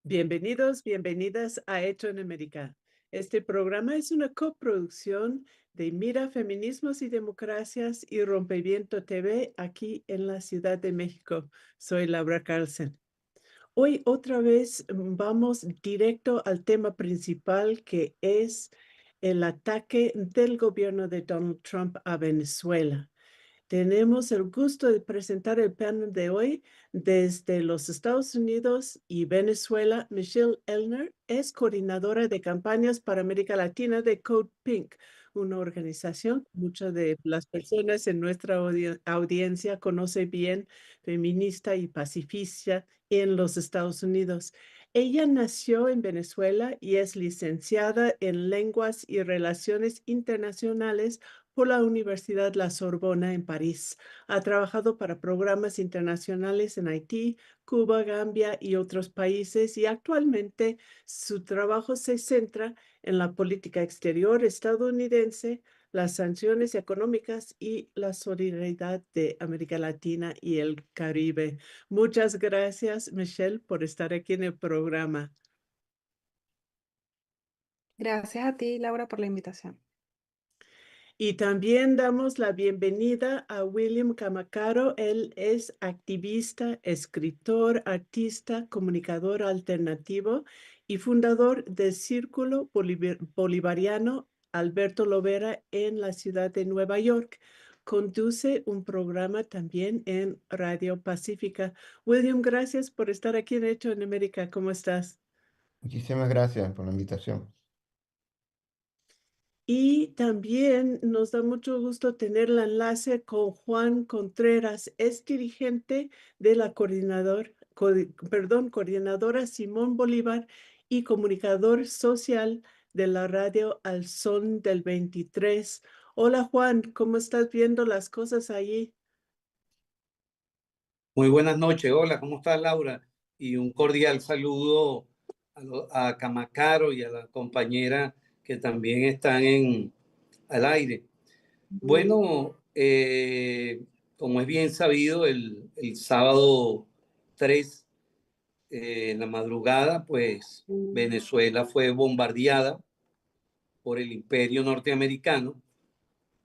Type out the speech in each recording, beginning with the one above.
Bienvenidos, bienvenidas a Hecho en América. Este programa es una coproducción de Mira Feminismos y Democracias y Rompeviento TV aquí en la Ciudad de México. Soy Laura Carlsen. Hoy otra vez vamos directo al tema principal, que es el ataque del gobierno de Donald Trump a Venezuela. Tenemos el gusto de presentar el panel de hoy desde los Estados Unidos y Venezuela. Michelle Elner es coordinadora de campañas para América Latina de Code Pink, una organización que muchas de las personas en nuestra audiencia conoce bien, feminista y pacifista en los Estados Unidos. Ella nació en Venezuela y es licenciada en Lenguas y Relaciones Internacionales por la Universidad La Sorbona en París. Ha trabajado para programas internacionales en Haití, Cuba, Gambia y otros países, y actualmente su trabajo se centra en la política exterior estadounidense, las sanciones económicas y la solidaridad de América Latina y el Caribe. Muchas gracias, Michelle, por estar aquí en el programa. Gracias a ti, Laura, por la invitación. Y también damos la bienvenida a William Camacaro. Él es activista, escritor, artista, comunicador alternativo y fundador del Círculo Bolivariano Alberto Lovera en la ciudad de Nueva York. Conduce un programa también en Radio Pacífica. William, gracias por estar aquí en Hecho en América. ¿Cómo estás? Muchísimas gracias por la invitación. Y también nos da mucho gusto tener el enlace con Juan Contreras, es dirigente de la coordinadora Simón Bolívar y comunicador social de la radio Al Son del 23. Hola Juan, ¿cómo estás viendo las cosas allí? Muy buenas noches, hola, ¿cómo estás, Laura? Y un cordial saludo a Camacaro y a la compañera que también están al aire. Bueno, como es bien sabido, el sábado 3 en la madrugada, pues Venezuela fue bombardeada por el imperio norteamericano,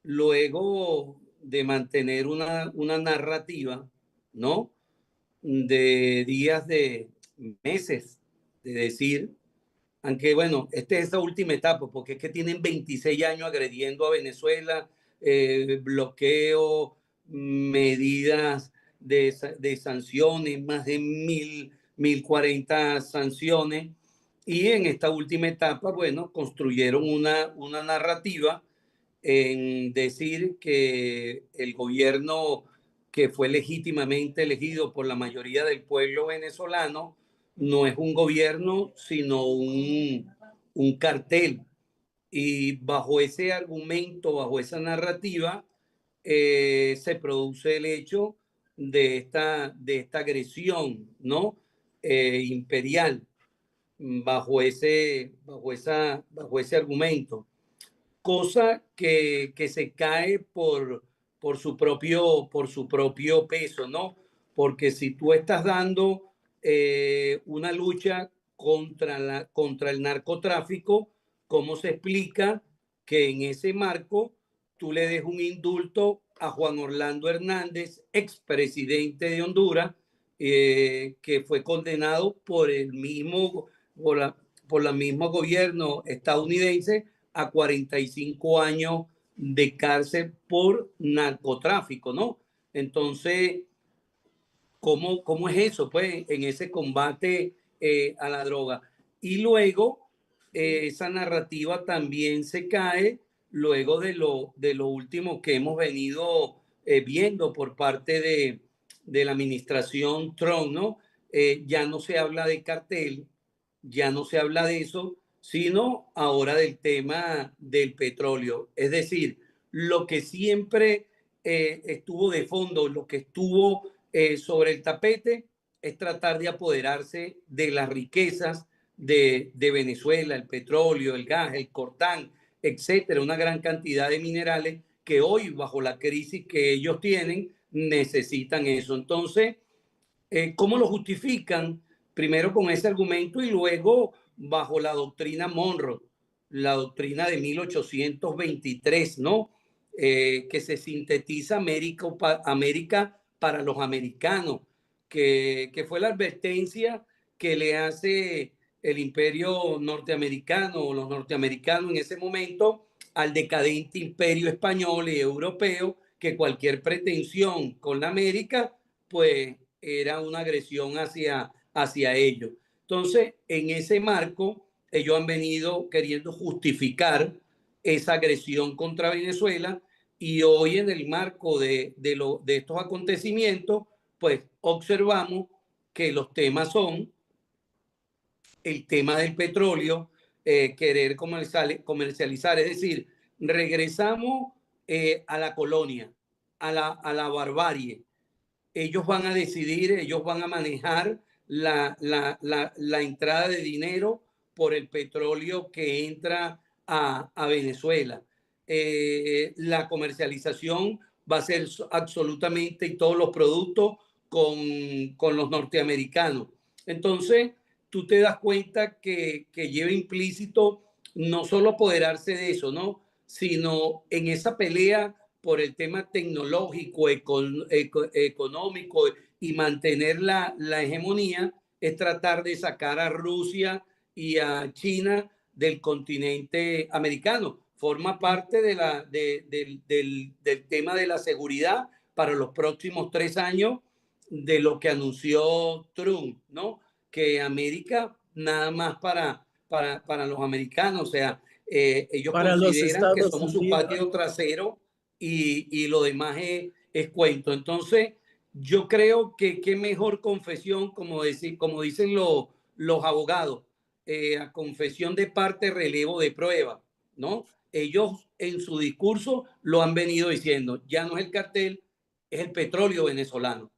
luego de mantener una narrativa, ¿no? De días, de meses, de decir, aunque bueno, esta es esa última etapa, porque es que tienen 26 años agrediendo a Venezuela, bloqueo, medidas de sanciones, más de 1040 sanciones, y en esta última etapa, bueno, construyeron una narrativa en decir que el gobierno que fue legítimamente elegido por la mayoría del pueblo venezolano no es un gobierno, sino un cartel. Y bajo ese argumento, bajo esa narrativa, se produce el hecho de esta agresión, ¿no? Imperial, bajo ese argumento, cosa que se cae por su propio peso, ¿no? Porque si tú estás dando una lucha contra el narcotráfico, ¿cómo se explica que en ese marco tú le des un indulto a Juan Orlando Hernández, expresidente de Honduras, que fue condenado por la mismo gobierno estadounidense a 45 años de cárcel por narcotráfico, ¿no? Entonces, ¿cómo es eso, pues, en ese combate a la droga? Y luego, esa narrativa también se cae luego de lo último que hemos venido viendo por parte de la administración Trump, ¿no? Ya no se habla de cartel, ya no se habla de eso, sino ahora del tema del petróleo. Es decir, lo que siempre estuvo de fondo, lo que estuvo sobre el tapete, es tratar de apoderarse de las riquezas de Venezuela, el petróleo, el gas, el coltán, etcétera, una gran cantidad de minerales que hoy, bajo la crisis que ellos tienen, necesitan eso. Entonces, ¿cómo lo justifican? primero con ese argumento y luego bajo la doctrina Monroe, la doctrina de 1823, ¿no? Que se sintetiza América para los americanos, que fue la advertencia que le hace el imperio norteamericano o los norteamericanos en ese momento al decadente imperio español y europeo, que cualquier pretensión con la América, pues era una agresión hacia ellos. Entonces, en ese marco, ellos han venido queriendo justificar esa agresión contra Venezuela y hoy en el marco de estos acontecimientos, pues observamos que los temas son el tema del petróleo, querer comercializar, es decir, regresamos a la colonia, a la barbarie. Ellos van a decidir, ellos van a manejar la entrada de dinero por el petróleo que entra a Venezuela. La comercialización va a ser absolutamente y todos los productos con los norteamericanos. Entonces, tú te das cuenta que lleva implícito no solo apoderarse de eso, ¿no? Sino en esa pelea por el tema tecnológico, económico y mantener la hegemonía, es tratar de sacar a Rusia y a China del continente americano. Forma parte del tema de la seguridad para los próximos 3 años de lo que anunció Trump, ¿no? Que América nada más para los americanos, o sea, ellos Para los consideran que Estados somos su Unidos. patio trasero y lo demás es cuento. Entonces, yo creo que qué mejor confesión, como dicen los abogados, a confesión de parte, relevo de prueba, ¿no? Ellos en su discurso lo han venido diciendo, ya no es el cartel, es el petróleo venezolano.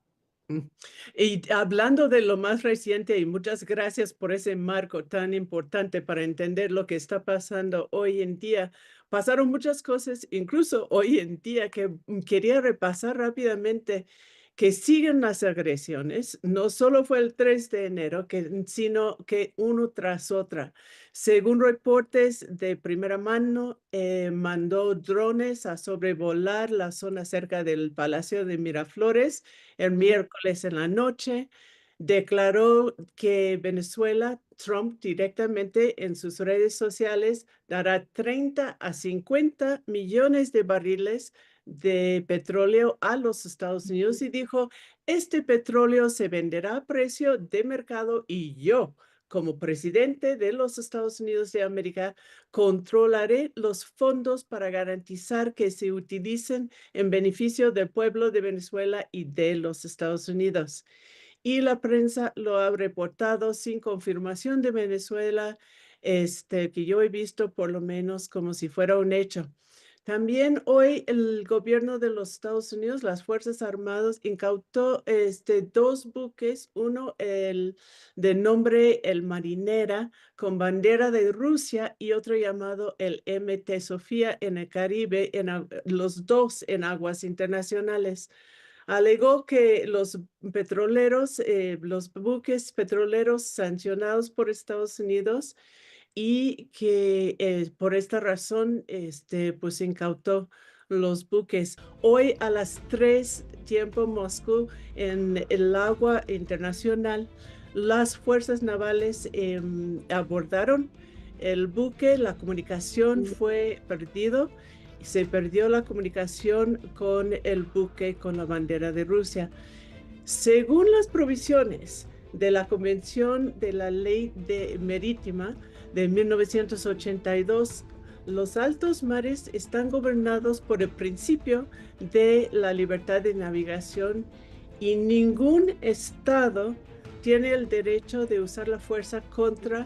Y hablando de lo más reciente, y muchas gracias por ese marco tan importante para entender lo que está pasando hoy en día. Pasaron muchas cosas, incluso hoy en día, que quería repasar rápidamente, que siguen las agresiones. No solo fue el 3 de enero, sino que uno tras otra. Según reportes de primera mano, mandó drones a sobrevolar la zona cerca del Palacio de Miraflores el miércoles en la noche. Declaró que Venezuela, Trump directamente en sus redes sociales, dará 30 a 50 millones de barriles de petróleo a los Estados Unidos y dijo, este petróleo se venderá a precio de mercado y yo, como presidente de los Estados Unidos de América, controlaré los fondos para garantizar que se utilicen en beneficio del pueblo de Venezuela y de los Estados Unidos. Y la prensa lo ha reportado sin confirmación de Venezuela, que yo he visto por lo menos como si fuera un hecho. También hoy el gobierno de los Estados Unidos, las Fuerzas Armadas, incautó 2 buques, uno de nombre el Marinera con bandera de Rusia y otro llamado el MT Sofía en el Caribe, los dos en aguas internacionales. Alegó que los petroleros, los buques petroleros sancionados por Estados Unidos y que por esta razón pues incautó los buques. Hoy a las 3 tiempo Moscú en el agua internacional, las fuerzas navales abordaron el buque, la comunicación fue perdido. Se perdió la comunicación con el buque con la bandera de Rusia. Según las provisiones de la Convención de la Ley Marítima de 1982, los altos mares están gobernados por el principio de la libertad de navegación y ningún estado tiene el derecho de usar la fuerza contra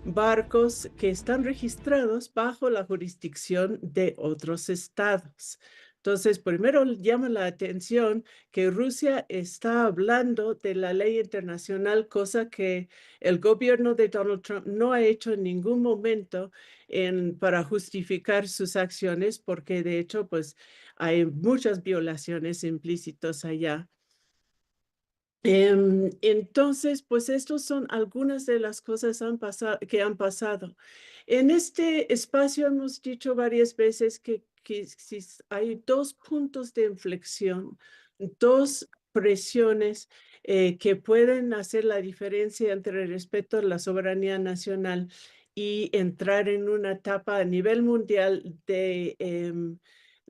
barcos que están registrados bajo la jurisdicción de otros estados. Entonces, primero llama la atención que Rusia está hablando de la ley internacional, cosa que el gobierno de Donald Trump no ha hecho en ningún momento para justificar sus acciones, porque de hecho, pues hay muchas violaciones implícitas allá. Entonces, pues estas son algunas de las cosas que han pasado. En este espacio hemos dicho varias veces que hay dos puntos de inflexión, dos presiones que pueden hacer la diferencia entre el respeto a la soberanía nacional y entrar en una etapa a nivel mundial de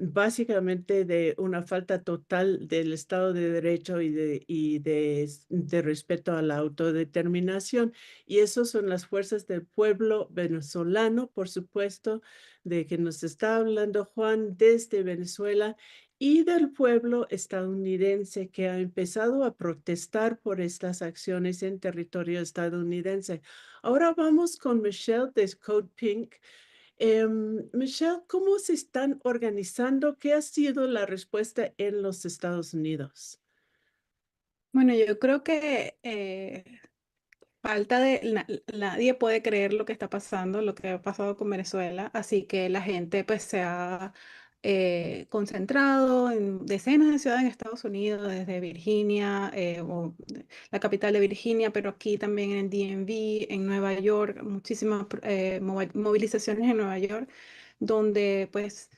básicamente de una falta total del Estado de Derecho de respeto a la autodeterminación. Y esos son las fuerzas del pueblo venezolano, por supuesto, de que nos está hablando Juan desde Venezuela, y del pueblo estadounidense que ha empezado a protestar por estas acciones en territorio estadounidense. Ahora vamos con Michelle de Code Pink. Michelle, ¿cómo se están organizando? ¿Qué ha sido la respuesta en los Estados Unidos? Bueno, yo creo que nadie puede creer lo que está pasando, lo que ha pasado con Venezuela, así que la gente pues se ha concentrado en decenas de ciudades en Estados Unidos, desde Virginia, la capital de Virginia, pero aquí también en el DMV, en Nueva York, muchísimas movilizaciones en Nueva York, donde pues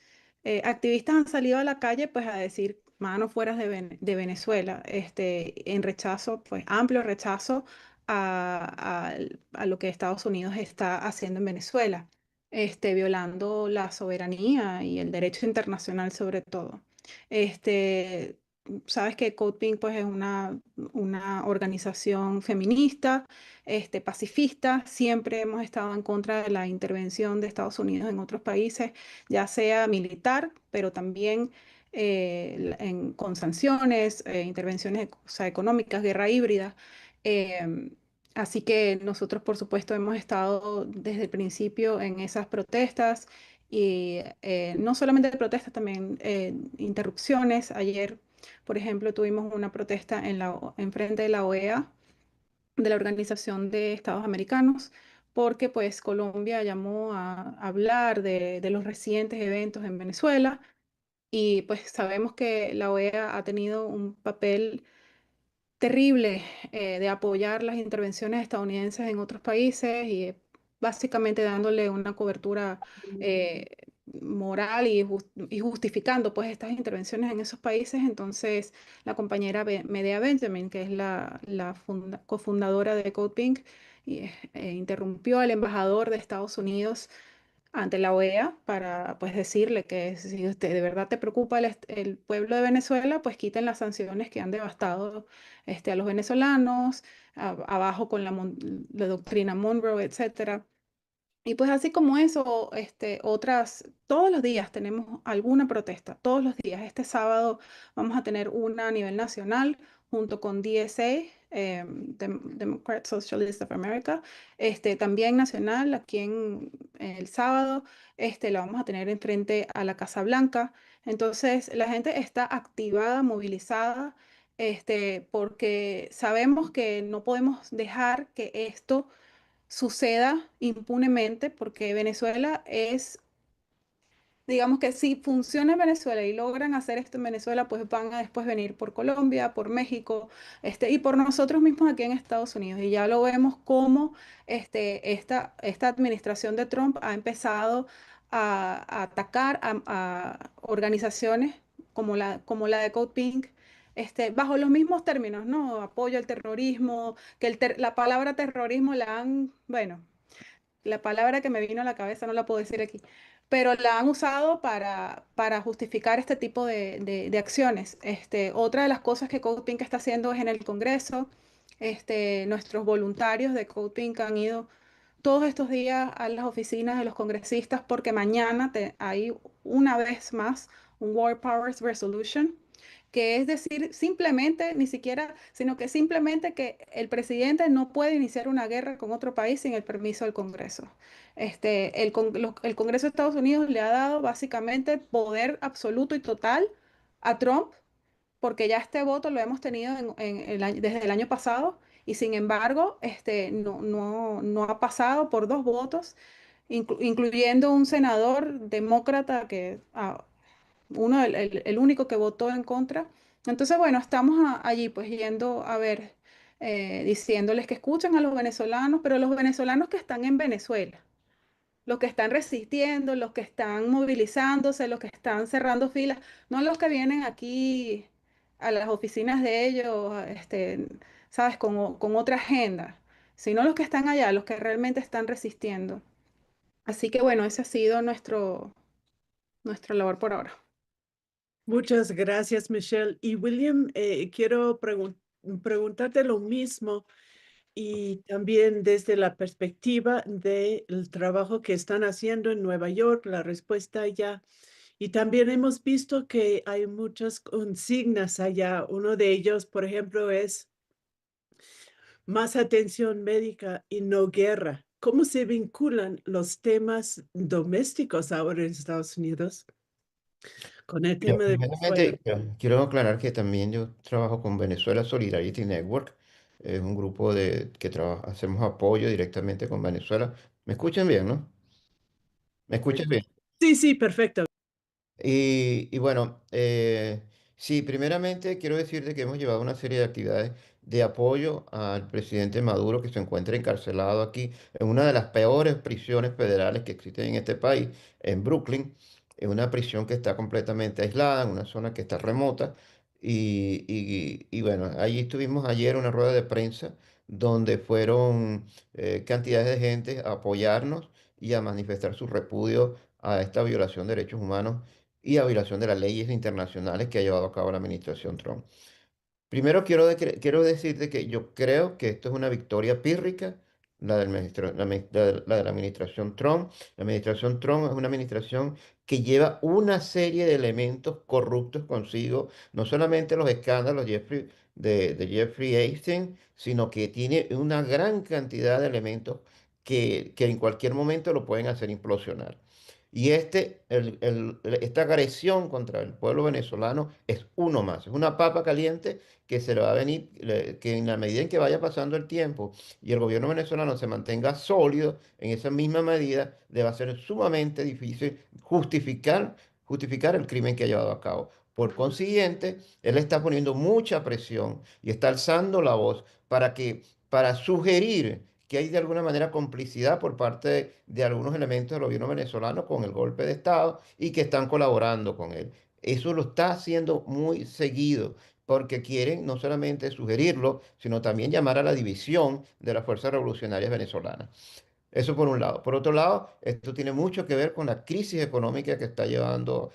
activistas han salido a la calle pues a decir manos fuera de Venezuela, en rechazo, pues amplio rechazo a lo que Estados Unidos está haciendo en Venezuela, violando la soberanía y el derecho internacional sobre todo. Este, sabes que Code Pink pues, es una organización feminista, pacifista. Siempre hemos estado en contra de la intervención de Estados Unidos en otros países, ya sea militar, pero también con sanciones, intervenciones o sea, económicas, guerra híbrida. Em, Así que nosotros, por supuesto, hemos estado desde el principio en esas protestas y no solamente protestas, también interrupciones. Ayer, por ejemplo, tuvimos una protesta en frente de la OEA, de la Organización de Estados Americanos, porque pues Colombia llamó a hablar de los recientes eventos en Venezuela y pues sabemos que la OEA ha tenido un papel terrible de apoyar las intervenciones estadounidenses en otros países y básicamente dándole una cobertura eh, moral y justificando pues estas intervenciones en esos países. Entonces la compañera Medea Benjamin, que es la cofundadora de Code Pink, interrumpió al embajador de Estados Unidos ante la OEA para pues decirle que si usted de verdad te preocupa el pueblo de Venezuela, pues quiten las sanciones que han devastado a los venezolanos, abajo con la doctrina Monroe, etcétera. Y pues así como eso, todos los días tenemos alguna protesta, todos los días. Este sábado vamos a tener una a nivel nacional junto con DSA, Democrat Socialist of America, también nacional, aquí en el sábado, la vamos a tener enfrente a la Casa Blanca. Entonces, la gente está activada, movilizada, porque sabemos que no podemos dejar que esto suceda impunemente, porque Venezuela es, digamos que si funciona en Venezuela y logran hacer esto en Venezuela, pues van a después venir por Colombia, por México, y por nosotros mismos aquí en Estados Unidos. Y ya lo vemos como esta administración de Trump ha empezado a atacar a organizaciones como la de Code Pink. Bajo los mismos términos, ¿no? Apoyo al terrorismo, que la palabra terrorismo la han, bueno, la palabra que me vino a la cabeza no la puedo decir aquí, pero la han usado para justificar este tipo de acciones. Otra de las cosas que Code Pink está haciendo es en el Congreso. Nuestros voluntarios de Code Pink han ido todos estos días a las oficinas de los congresistas porque mañana hay una vez más un War Powers Resolution, que es decir, simplemente, ni siquiera, sino que simplemente que el presidente no puede iniciar una guerra con otro país sin el permiso del Congreso. El Congreso de Estados Unidos le ha dado básicamente poder absoluto y total a Trump, porque ya este voto lo hemos tenido desde el año pasado y sin embargo no ha pasado por dos votos, incluyendo un senador demócrata que, el único que votó en contra Entonces, bueno, estamos allí pues yendo a ver, diciéndoles que escuchen a los venezolanos, pero los venezolanos que están en Venezuela, los que están resistiendo, los que están movilizándose, los que están cerrando filas, no los que vienen aquí a las oficinas de ellos, sabes, con otra agenda, sino los que están allá, los que realmente están resistiendo. Así que bueno, ese ha sido nuestra labor por ahora. Muchas gracias, Michelle. Y William, quiero preguntarte lo mismo y también desde la perspectiva del trabajo que están haciendo en Nueva York, la respuesta allá. Y también hemos visto que hay muchas consignas allá. Uno de ellos, por ejemplo, es más atención médica y no guerra. ¿Cómo se vinculan los temas domésticos ahora en Estados Unidos con el Yo, tema de Venezuela? primeramente, quiero aclarar que también yo trabajo con Venezuela Solidarity Network. Es un grupo que hacemos apoyo directamente con Venezuela. ¿Me escuchan bien, no? ¿Me escuchan bien? Sí, sí, perfecto. Y bueno, sí, primeramente quiero decirte que hemos llevado una serie de actividades de apoyo al presidente Maduro que se encuentra encarcelado aquí en una de las peores prisiones federales que existen en este país, en Brooklyn, en una prisión que está completamente aislada, en una zona que está remota. Y bueno, allí estuvimos ayer en una rueda de prensa donde fueron cantidades de gente a apoyarnos y a manifestar su repudio a esta violación de derechos humanos y a violación de las leyes internacionales que ha llevado a cabo la administración Trump. Primero quiero decirte que yo creo que esto es una victoria pírrica, la de la administración Trump. La administración Trump es una administración que lleva una serie de elementos corruptos consigo, no solamente los escándalos de Jeffrey Epstein, sino que tiene una gran cantidad de elementos que en cualquier momento lo pueden hacer implosionar. Y esta agresión contra el pueblo venezolano es uno más, es una papa caliente que se le va a venir, que en la medida en que vaya pasando el tiempo y el gobierno venezolano se mantenga sólido en esa misma medida, le va a ser sumamente difícil justificar el crimen que ha llevado a cabo. Por consiguiente, él está poniendo mucha presión y está alzando la voz para sugerir que hay de alguna manera complicidad por parte de algunos elementos del gobierno venezolano con el golpe de Estado y que están colaborando con él. Eso lo está haciendo muy seguido porque quieren no solamente sugerirlo, sino también llamar a la división de las fuerzas revolucionarias venezolanas. Eso por un lado. Por otro lado, esto tiene mucho que ver con la crisis económica que se está llevando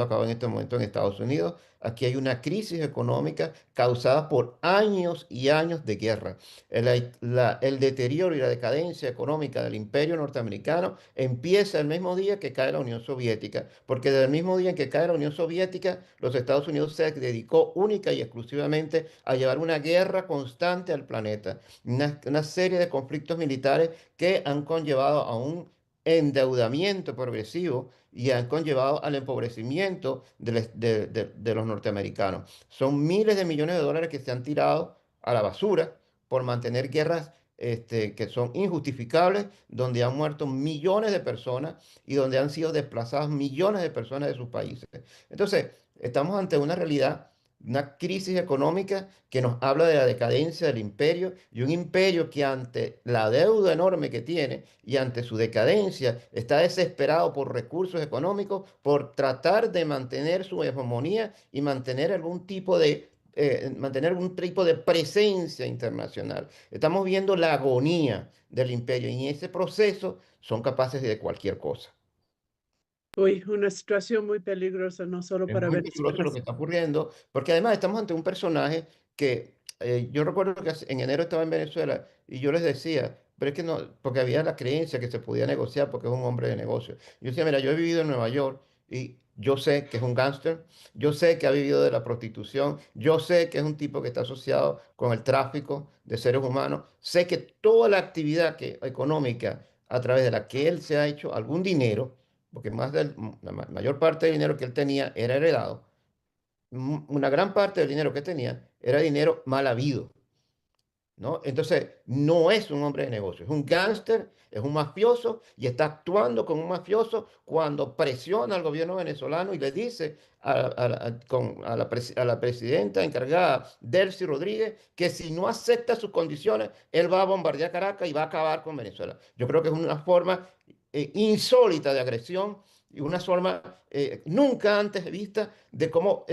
a cabo en este momento en Estados Unidos. Aquí hay una crisis económica causada por años y años de guerra. El deterioro y la decadencia económica del imperio norteamericano empieza el mismo día que cae la Unión Soviética, porque desde el mismo día en que cae la Unión Soviética, los Estados Unidos se dedicó única y exclusivamente a llevar una guerra constante al planeta, una serie de conflictos militares que han conllevado a un endeudamiento progresivo y han conllevado al empobrecimiento de los norteamericanos. Son miles de millones de dólares que se han tirado a la basura por mantener guerras que son injustificables, donde han muerto millones de personas y donde han sido desplazadas millones de personas de sus países. Entonces, estamos ante una realidad, una crisis económica que nos habla de la decadencia del imperio y un imperio que ante la deuda enorme que tiene y ante su decadencia está desesperado por recursos económicos, por tratar de mantener su hegemonía y mantener algún tipo de presencia internacional. Estamos viendo la agonía del imperio y en ese proceso son capaces de cualquier cosa. Uy, una situación muy peligrosa, no solo Es para muy peligroso Venezuela. lo que está ocurriendo, porque además estamos ante un personaje que yo recuerdo que en enero estaba en Venezuela y yo les decía, pero es que no, porque había la creencia que se podía negociar porque es un hombre de negocio. Yo decía, mira, yo he vivido en Nueva York y yo sé que es un gángster, yo sé que ha vivido de la prostitución, yo sé que es un tipo que está asociado con el tráfico de seres humanos, sé que toda la actividad económica a través de la que él se ha hecho algún dinero, porque la mayor parte del dinero que él tenía era heredado, una gran parte del dinero que tenía era dinero mal habido. ¿no? Entonces, no es un hombre de negocios, es un gángster, es un mafioso y está actuando como un mafioso cuando presiona al gobierno venezolano y le dice a la presidenta encargada, Delcy Rodríguez, que si no acepta sus condiciones, él va a bombardear Caracas y va a acabar con Venezuela. Yo creo que es una forma insólita de agresión y una forma nunca antes vista de cómo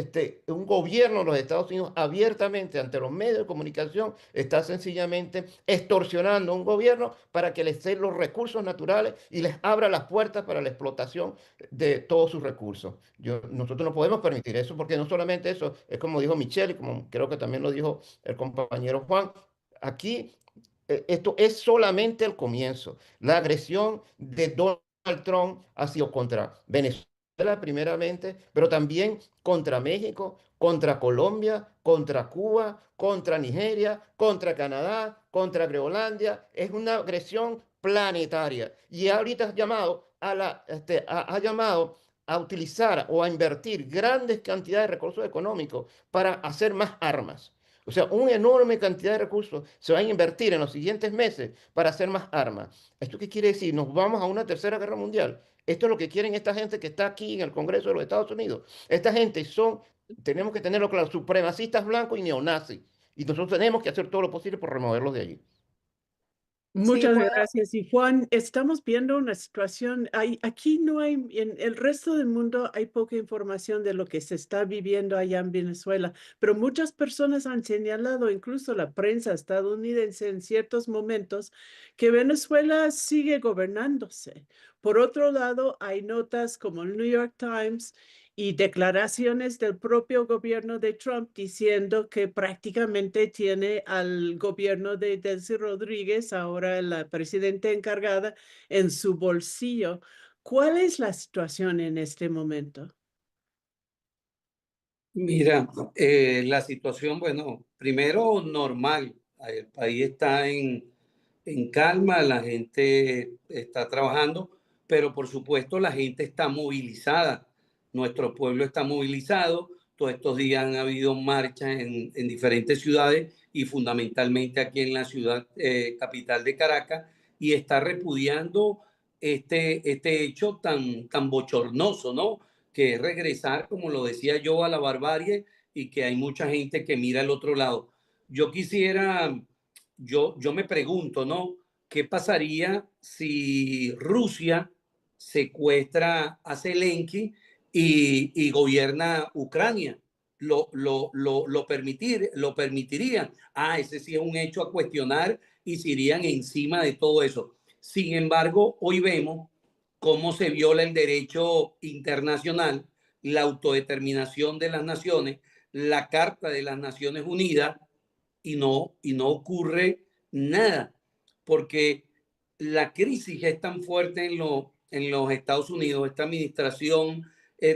un gobierno de los Estados Unidos abiertamente ante los medios de comunicación está sencillamente extorsionando a un gobierno para que les dé los recursos naturales y les abra las puertas para la explotación de todos sus recursos. Nosotros no podemos permitir eso porque no solamente eso, es como dijo Michelle y como creo que también lo dijo el compañero Juan, aquí esto es solamente el comienzo. La agresión de Donald Trump ha sido contra Venezuela primeramente, pero también contra México, contra Colombia, contra Cuba, contra Nigeria, contra Canadá, contra Groenlandia. Es una agresión planetaria. Y ahorita ha llamado ha llamado a utilizar o a invertir grandes cantidades de recursos económicos para hacer más armas. O sea, una enorme cantidad de recursos se van a invertir en los siguientes meses para hacer más armas. ¿Esto qué quiere decir? ¿Nos vamos a una tercera guerra mundial? Esto es lo que quieren esta gente que está aquí en el Congreso de los Estados Unidos. Esta gente son, tenemos que tenerlo claro, supremacistas blancos y neonazis. Y nosotros tenemos que hacer todo lo posible por removerlos de allí. Sí, Muchas puedo. gracias. Y Juan, estamos viendo una situación, aquí no hay, en el resto del mundo hay poca información de lo que se está viviendo allá en Venezuela, pero muchas personas han señalado, incluso la prensa estadounidense en ciertos momentos, que Venezuela sigue gobernándose. Por otro lado, hay notas como el New York Times y declaraciones del propio gobierno de Trump diciendo que prácticamente tiene al gobierno de Delcy Rodríguez, ahora la presidenta encargada, en su bolsillo. ¿Cuál es la situación en este momento? Mira, la situación, bueno, primero normal. El país está en calma, la gente está trabajando, pero por supuesto la gente está movilizada. Nuestro pueblo está movilizado. Todos estos días han habido marchas en diferentes ciudades y fundamentalmente aquí en la ciudad capital de Caracas y está repudiando este hecho tan bochornoso, ¿no? Que es regresar, como lo decía yo, a la barbarie y que hay mucha gente que mira al otro lado. Yo quisiera, yo me pregunto, ¿no? ¿Qué pasaría si Rusia secuestra a Zelensky y gobierna Ucrania? Lo permitirían. Ah, ese sí es un hecho a cuestionar y se irían encima de todo eso. Sin embargo, hoy vemos cómo se viola el derecho internacional, la autodeterminación de las naciones, la Carta de las Naciones Unidas y no ocurre nada, porque la crisis es tan fuerte en los Estados Unidos, esta administración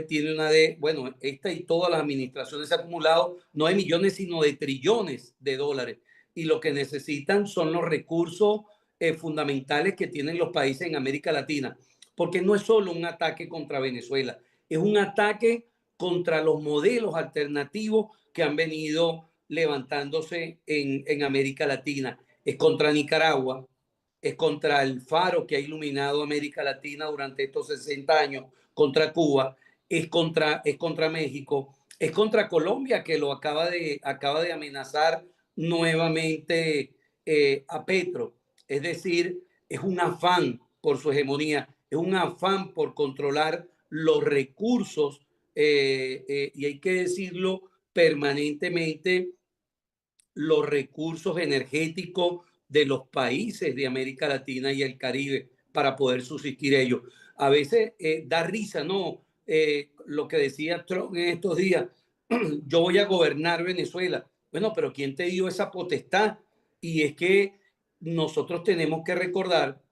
tiene bueno, esta y todas las administraciones se han acumulado no de millones, sino de trillones de dólares, y lo que necesitan son los recursos fundamentales que tienen los países en América Latina, porque no es solo un ataque contra Venezuela, es un ataque contra los modelos alternativos que han venido levantándose en América Latina. Es contra Nicaragua, es contra el faro que ha iluminado América Latina durante estos 60 años, contra Cuba, es contra México, es contra Colombia, que lo acaba de amenazar nuevamente a Petro. Es decir, es un afán por su hegemonía, es un afán por controlar los recursos y hay que decirlo permanentemente, los recursos energéticos de los países de América Latina y el Caribe para poder subsistir ellos. A veces da risa, ¿no? Lo que decía Trump en estos días, yo voy a gobernar Venezuela. Bueno, pero ¿quién te dio esa potestad? Y es que nosotros tenemos que recordar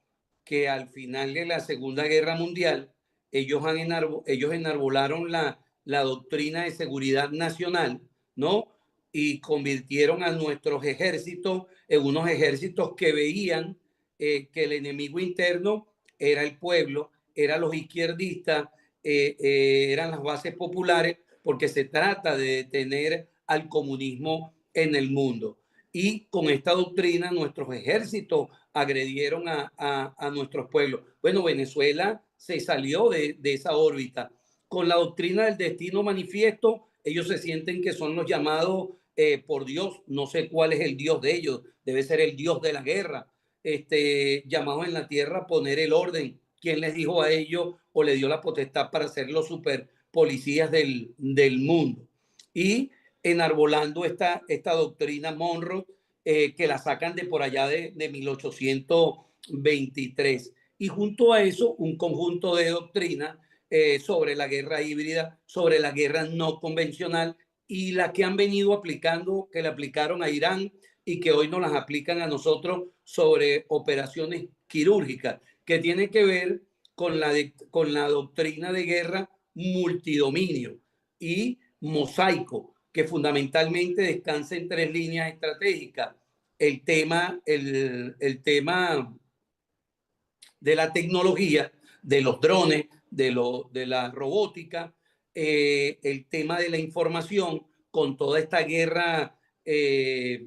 que al final de la Segunda Guerra Mundial, ellos enarbolaron la doctrina de seguridad nacional, ¿no? Y convirtieron a nuestros ejércitos en unos ejércitos que veían que el enemigo interno era el pueblo, eran los izquierdistas, eran las bases populares, porque se trata de detener al comunismo en el mundo. y con esta doctrina nuestros ejércitos agredieron a nuestros pueblos. Bueno, Venezuela se salió de esa órbita. Con la doctrina del destino manifiesto, ellos se sienten que son los llamados por Dios, no sé cuál es el Dios de ellos, debe ser el Dios de la guerra, llamados en la tierra a poner el orden. ¿Quién les dijo a ellos o le dio la potestad para ser los super policías del mundo? Y enarbolando esta doctrina Monroe, que la sacan de por allá de 1823. Y junto a eso, un conjunto de doctrinas sobre la guerra híbrida, sobre la guerra no convencional y la que han venido aplicando, que le aplicaron a Irán y que hoy nos las aplican a nosotros sobre operaciones quirúrgicas, que tiene que ver con la doctrina de guerra multidominio y mosaico, que fundamentalmente descansa en 3 líneas estratégicas. El tema de la tecnología, de los drones, de la robótica, el tema de la información, con toda esta guerra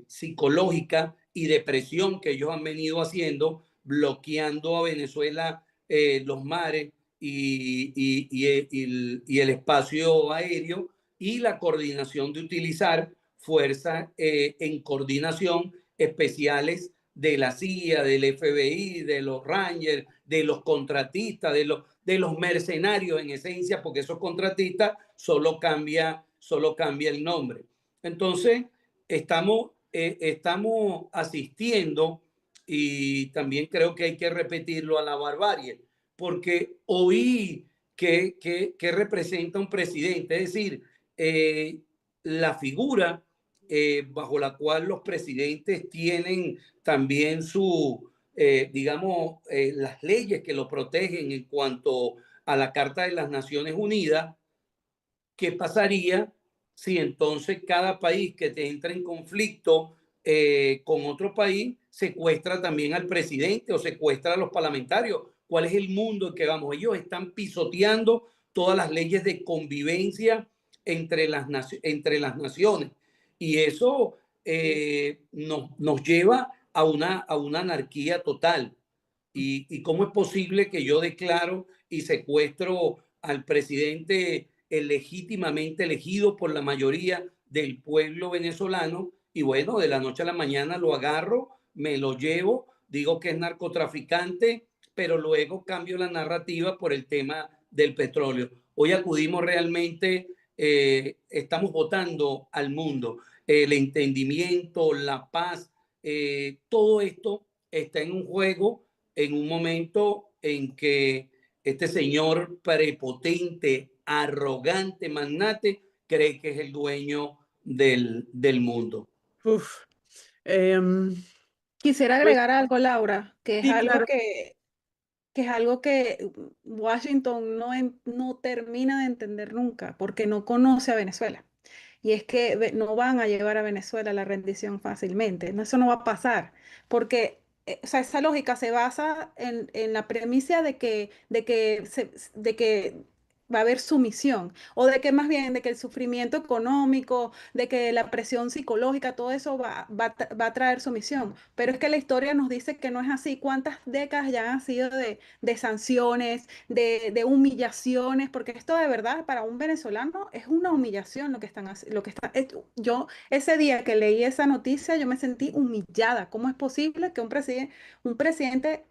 psicológica y de presión que ellos han venido haciendo, bloqueando a Venezuela los mares y el espacio aéreo, y la coordinación de utilizar fuerzas en coordinación especiales de la CIA, del FBI, de los Rangers, de los contratistas, de los mercenarios en esencia, porque esos contratistas solo cambia el nombre. Entonces, estamos asistiendo, y también creo que hay que repetirlo, a la barbarie, porque oí que representa un presidente, es decir, la figura bajo la cual los presidentes tienen también las leyes que lo protegen en cuanto a la Carta de las Naciones Unidas. ¿Qué pasaría si entonces cada país que te entra en conflicto con otro país secuestra también al presidente o secuestra a los parlamentarios? ¿Cuál es el mundo en que vamos? Ellos están pisoteando todas las leyes de convivencia entre las naciones, y eso nos lleva a una anarquía total. ¿Y cómo es posible que yo declaro y secuestro al presidente legítimamente elegido por la mayoría del pueblo venezolano, y bueno, de la noche a la mañana lo agarro, me lo llevo, digo que es narcotraficante, pero luego cambio la narrativa por el tema del petróleo? Hoy acudimos realmente, estamos votando al mundo, el entendimiento, la paz, todo esto está en un juego en un momento en que este señor prepotente, arrogante, magnate, cree que es el dueño del mundo. Uf. Quisiera Pues agregar algo, Laura, sí, claro. que es algo que Washington no termina de entender nunca, porque no conoce a Venezuela. Y es que no van a llevar a Venezuela a la rendición fácilmente. No, eso no va a pasar, porque o sea, esa lógica se basa en la premisa de que va a haber sumisión, o de que más bien de que el sufrimiento económico, de que la presión psicológica, todo eso va a traer sumisión. Pero es que la historia nos dice que no es así. ¿Cuántas décadas ya han sido de sanciones, de humillaciones? Porque esto de verdad para un venezolano es una humillación yo ese día que leí esa noticia yo me sentí humillada. ¿Cómo es posible que un presidente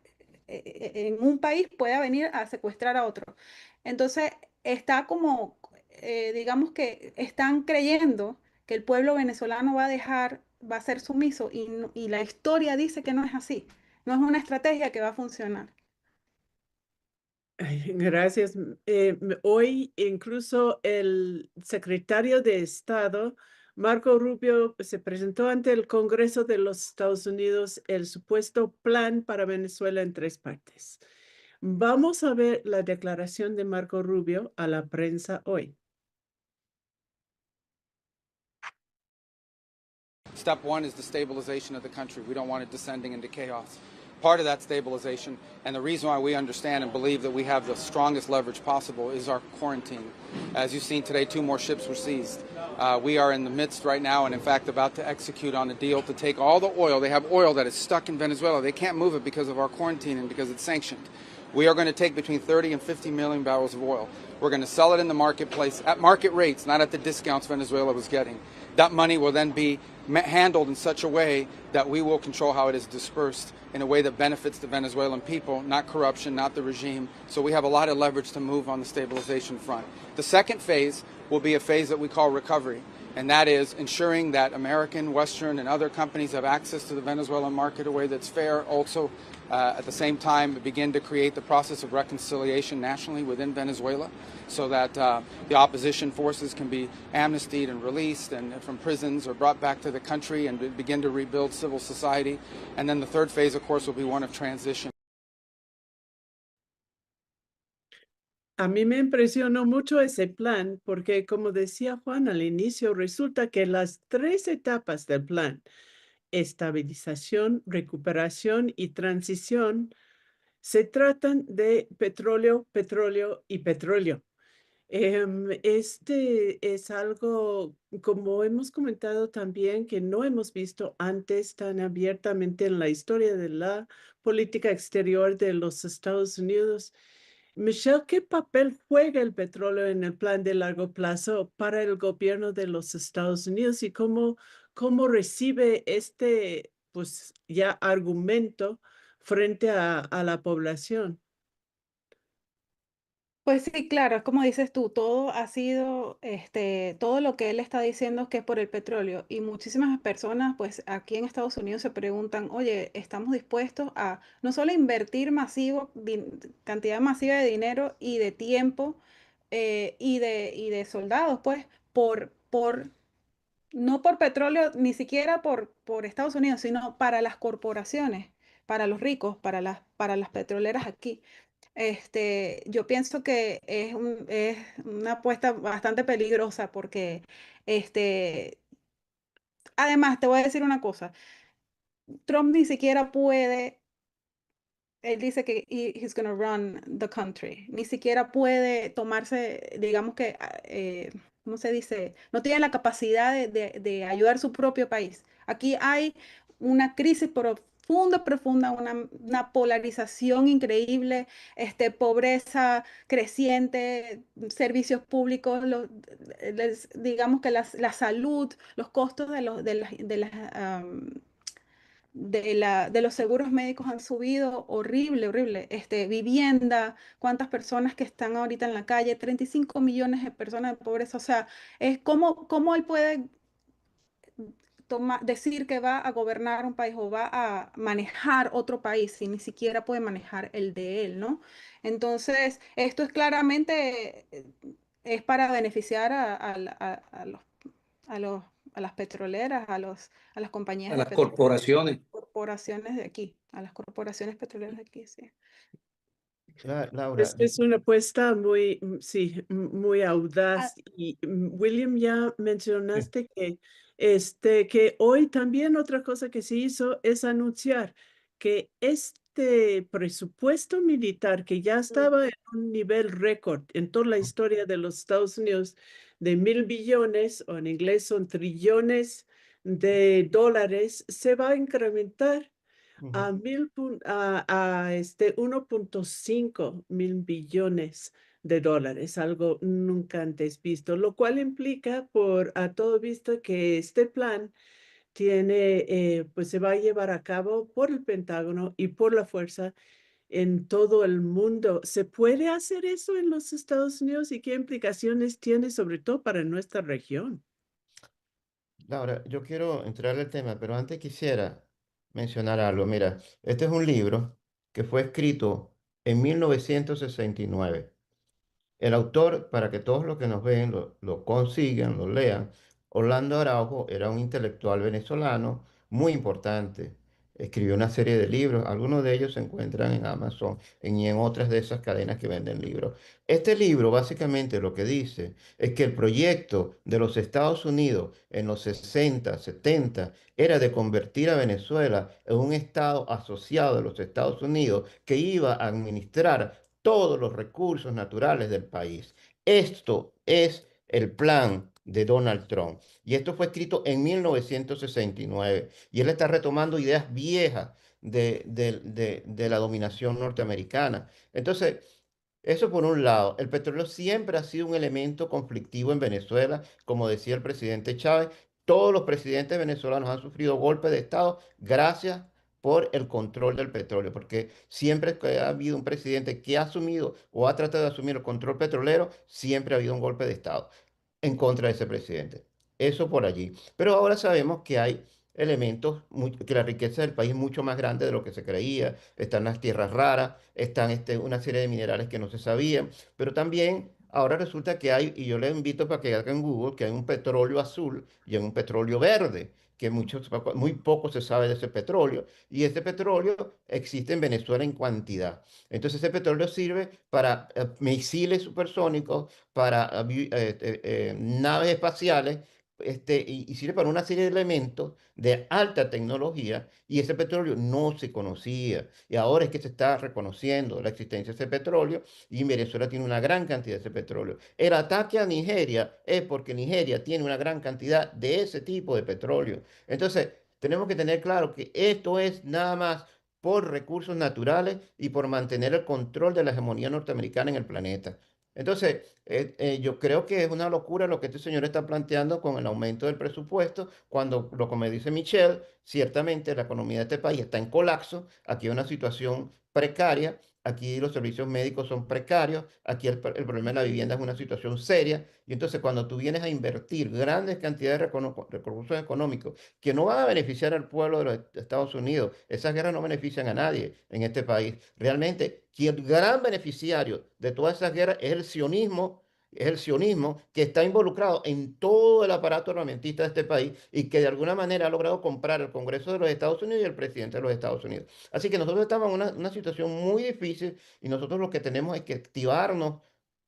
en un país pueda venir a secuestrar a otro? Entonces está como, digamos que están creyendo que el pueblo venezolano va a ser sumiso, y la historia dice que no es así. No es una estrategia que va a funcionar. Ay, gracias. Hoy incluso el secretario de Estado, Marco Rubio, se presentó ante el Congreso de los Estados Unidos el supuesto plan para Venezuela en 3 partes. Vamos a ver la declaración de Marco Rubio a la prensa hoy. Step one is the stabilization of the country. We don't want it descending into chaos. part of that stabilization. And the reason why we understand and believe that we have the strongest leverage possible is our quarantine. As you've seen today, 2 more ships were seized. We are in the midst right now and in fact about to execute on a deal to take all the oil. They have oil that is stuck in Venezuela. They can't move it because of our quarantine and because it's sanctioned. We are going to take between 30 and 50 million barrels of oil. We're going to sell it in the marketplace at market rates, not at the discounts Venezuela was getting. That money will then be handled in such a way that we will control how it is dispersed in a way that benefits the Venezuelan people, not corruption, not the regime. So we have a lot of leverage to move on the stabilization front. The second phase will be a phase that we call recovery, and that is ensuring that American, Western, and other companies have access to the Venezuelan market in a way that's fair. Also, at the same time, begin to create the process of reconciliation nationally within Venezuela so that the opposition forces can be amnestied and released and from prisons or brought back to the country and begin to rebuild civil society. And then the third phase, of course, will be one of transition. A mí me impresionó mucho ese plan porque, como decía Juan al inicio, resulta que las 3 etapas del plan, estabilización, recuperación y transición, se tratan de petróleo, petróleo y petróleo. Este es algo, como hemos comentado también, que no hemos visto antes tan abiertamente en la historia de la política exterior de los Estados Unidos. Michelle, ¿qué papel juega el petróleo en el plan de largo plazo para el gobierno de los Estados Unidos y cómo recibe este, pues, ya argumento frente a la población? Pues sí, claro, es como dices tú, todo ha sido, todo lo que él está diciendo es que es por el petróleo y muchísimas personas, pues aquí en Estados Unidos se preguntan, oye, ¿estamos dispuestos a no solo invertir cantidad masiva de dinero y de tiempo y de soldados, pues, no por petróleo, ni siquiera por Estados Unidos, sino para las corporaciones, para los ricos, para las petroleras aquí? Yo pienso que es una apuesta bastante peligrosa porque, este, además, te voy a decir una cosa, Trump ni siquiera puede, él dice que he's gonna run the country, ni siquiera puede tomarse, digamos que, ¿cómo se dice? No tiene la capacidad de ayudar a su propio país. Aquí hay una crisis profunda, una polarización increíble, pobreza creciente, servicios públicos, digamos que la salud, los costos de los seguros médicos han subido horrible, horrible. Vivienda, cuántas personas que están ahorita en la calle, 35 millones de personas de pobreza. O sea, es cómo él puede decir que va a gobernar un país o va a manejar otro país si ni siquiera puede manejar el de él, ¿no? Entonces, esto es claramente, es para beneficiar a los, a las petroleras, a las compañías A de las petróleo, corporaciones. corporaciones de aquí, a las corporaciones petroleras de aquí, sí. Laura, Es una apuesta muy, sí, muy Ah, audaz. Y William, ya sí. mencionaste que hoy también otra cosa que se hizo es anunciar que este presupuesto militar que ya estaba en un nivel récord en toda la historia de los Estados Unidos de 1.000 billones, o en inglés son trillones de dólares, se va a incrementar Ujú. a 1.5 mil billones de dólares, algo nunca antes visto, lo cual implica por a todo visto que este plan tiene, pues se va a llevar a cabo por el Pentágono y por la fuerza en todo el mundo. ¿Se puede hacer eso en los Estados Unidos y qué implicaciones tiene sobre todo para nuestra región? Laura, yo quiero entrar al tema, pero antes quisiera mencionar algo. Mira, este es un libro que fue escrito en 1969. El autor, para que todos los que nos ven lo consigan, lo lean, Orlando Araujo era un intelectual venezolano muy importante. escribió una serie de libros. Algunos de ellos se encuentran en Amazon y en otras de esas cadenas que venden libros. Este libro básicamente lo que dice es que el proyecto de los Estados Unidos en los 60, 70 era de convertir a Venezuela en un estado asociado de los Estados Unidos que iba a administrar todos los recursos naturales del país. Esto es el plan de Donald Trump. Y esto fue escrito en 1969. Y él está retomando ideas viejas de la dominación norteamericana. Entonces, eso por un lado. El petróleo siempre ha sido un elemento conflictivo en Venezuela, como decía el presidente Chávez. Todos los presidentes venezolanos han sufrido golpes de Estado gracias por el control del petróleo, porque siempre que ha habido un presidente que ha asumido o ha tratado de asumir el control petrolero, siempre ha habido un golpe de Estado en contra de ese presidente. Eso por allí. Pero ahora sabemos que hay elementos, que la riqueza del país es mucho más grande de lo que se creía. Están las tierras raras, están una serie de minerales que no se sabían, pero también ahora resulta que hay, y yo les invito para que hagan en Google, que hay un petróleo azul y hay un petróleo verde, que muy poco se sabe de ese petróleo, y ese petróleo existe en Venezuela en cantidad. Entonces ese petróleo sirve para misiles supersónicos, para naves espaciales, y sirve para una serie de elementos de alta tecnología, y ese petróleo no se conocía. Y ahora es que se está reconociendo la existencia de ese petróleo, y Venezuela tiene una gran cantidad de ese petróleo. El ataque a Nigeria es porque Nigeria tiene una gran cantidad de ese tipo de petróleo. Entonces, tenemos que tener claro que esto es nada más por recursos naturales y por mantener el control de la hegemonía norteamericana en el planeta. Entonces, yo creo que es una locura lo que este señor está planteando con el aumento del presupuesto, cuando, lo como dice Michelle, ciertamente la economía de este país está en colapso, aquí hay una situación precaria, aquí los servicios médicos son precarios, aquí el problema de la vivienda es una situación seria, y entonces cuando tú vienes a invertir grandes cantidades de recursos económicos que no van a beneficiar al pueblo de los Estados Unidos, esas guerras no benefician a nadie en este país. Realmente, quien el gran beneficiario de todas esas guerras es el sionismo que está involucrado en todo el aparato armamentista de este país y que de alguna manera ha logrado comprar el Congreso de los Estados Unidos y el presidente de los Estados Unidos. Así que nosotros estamos en una situación muy difícil, y nosotros lo que tenemos es que activarnos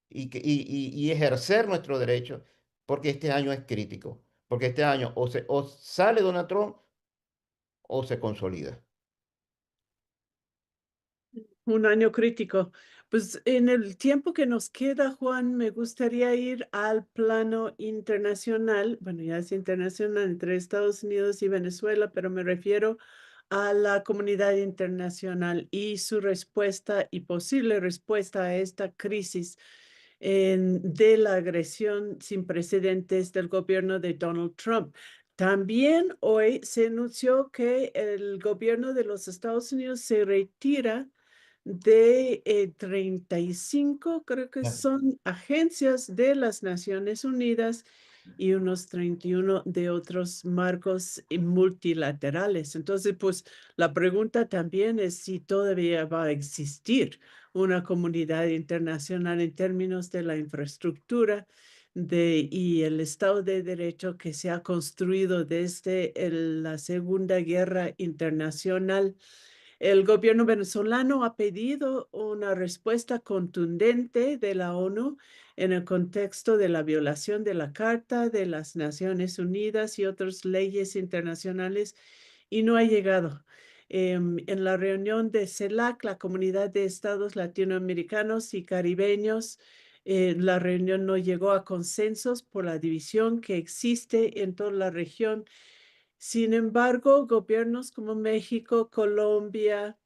y ejercer nuestro derecho, porque este año es crítico, porque este año o sale Donald Trump o se consolida. Un año crítico. Pues en el tiempo que nos queda, Juan, me gustaría ir al plano internacional. Bueno, ya es internacional entre Estados Unidos y Venezuela, pero me refiero a la comunidad internacional y su respuesta y posible respuesta a esta crisis de la agresión sin precedentes del gobierno de Donald Trump. También hoy se anunció que el gobierno de los Estados Unidos se retira de 35, creo que Claro. son agencias de las Naciones Unidas y unos 31 de otros marcos multilaterales. Entonces, pues la pregunta también es si todavía va a existir una comunidad internacional en términos de la infraestructura y el Estado de Derecho que se ha construido desde la Segunda Guerra Internacional. El gobierno venezolano ha pedido una respuesta contundente de la ONU en el contexto de la violación de la Carta de las Naciones Unidas y otras leyes internacionales, y no ha llegado. En la reunión de CELAC, la Comunidad de Estados Latinoamericanos y Caribeños, la reunión no llegó a consensos por la división que existe en toda la región. Sin embargo, gobiernos como México, Colombia,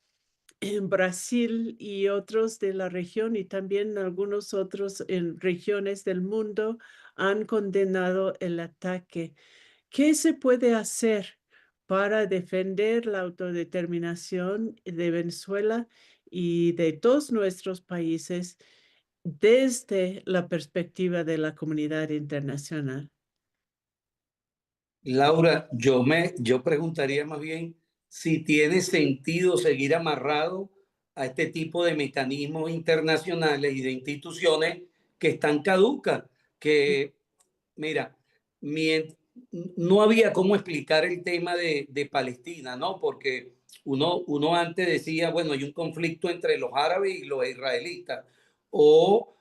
en Brasil y otros de la región, y también algunos otros en regiones del mundo, han condenado el ataque. ¿Qué se puede hacer para defender la autodeterminación de Venezuela y de todos nuestros países desde la perspectiva de la comunidad internacional? Laura, yo preguntaría más bien si tiene sentido seguir amarrado a este tipo de mecanismos internacionales y de instituciones que están caducas, que, mira, no había cómo explicar el tema de Palestina, ¿no? Porque uno antes decía, bueno, hay un conflicto entre los árabes y los israelitas, o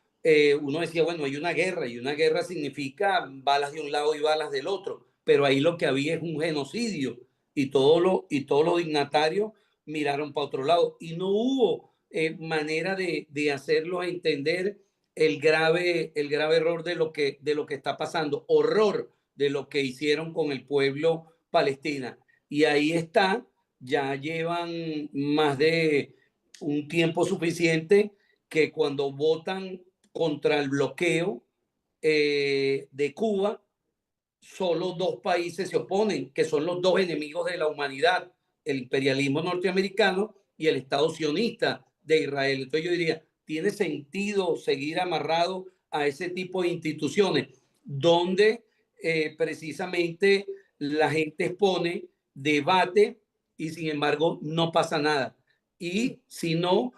uno decía, bueno, hay una guerra, y una guerra significa balas de un lado y balas del otro, pero ahí lo que había es un genocidio, y todos los dignatarios miraron para otro lado, y no hubo manera de hacerlos entender el grave error de lo que está pasando, horror de lo que hicieron con el pueblo palestino. Y ahí está, ya llevan más de un tiempo suficiente que cuando votan contra el bloqueo de Cuba, solo dos países se oponen, que son los dos enemigos de la humanidad, el imperialismo norteamericano y el Estado sionista de Israel. Entonces yo diría, ¿tiene sentido seguir amarrado a ese tipo de instituciones donde precisamente la gente expone, debate y sin embargo no pasa nada? Y si no,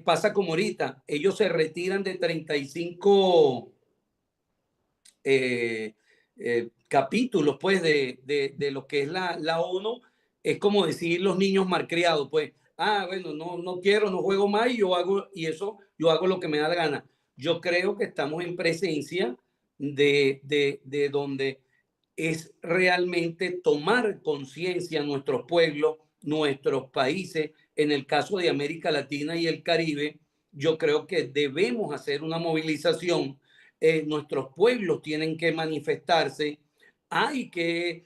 pasa como ahorita, ellos se retiran de 35 capítulos pues de lo que es la ONU. Es como decir los niños malcriados, pues, bueno, no quiero, no juego más y yo hago lo que me da la gana. Yo creo que estamos en presencia de donde es realmente tomar conciencia nuestros pueblos, nuestros países. En el caso de América Latina y el Caribe, yo creo que debemos hacer una movilización. Nuestros pueblos tienen que manifestarse, hay que